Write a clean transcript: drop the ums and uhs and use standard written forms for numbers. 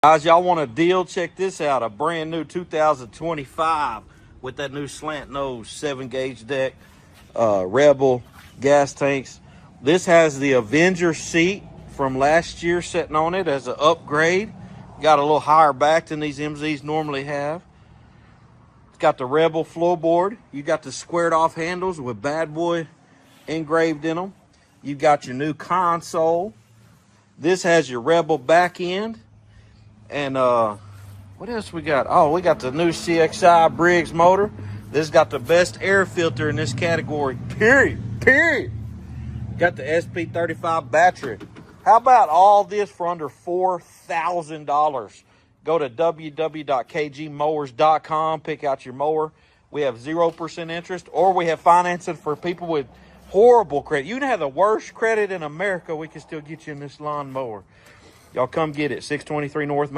Guys, y'all want a deal? Check this out. A brand new 2025 with that new slant nose 7-gauge deck, Rebel gas tanks. This has the Avenger seat from last year sitting on it as an upgrade. Got a little higher back than these MZs normally have. It's got the Rebel floorboard. You got the squared off handles with Bad Boy engraved in them. You got your new console. This has your Rebel back end. And what else we got? Oh, we got the new Cxi Briggs motor. This got the best air filter in this category, period. Got the SP35 battery. How about all this for under $4,000? Go to www.kgmowers.com, pick out your mower. We have 0% interest, or we have financing for people with horrible credit. You can have the worst credit in America, we can still get you in this lawn mower. Y'all come get it, 623 North Main.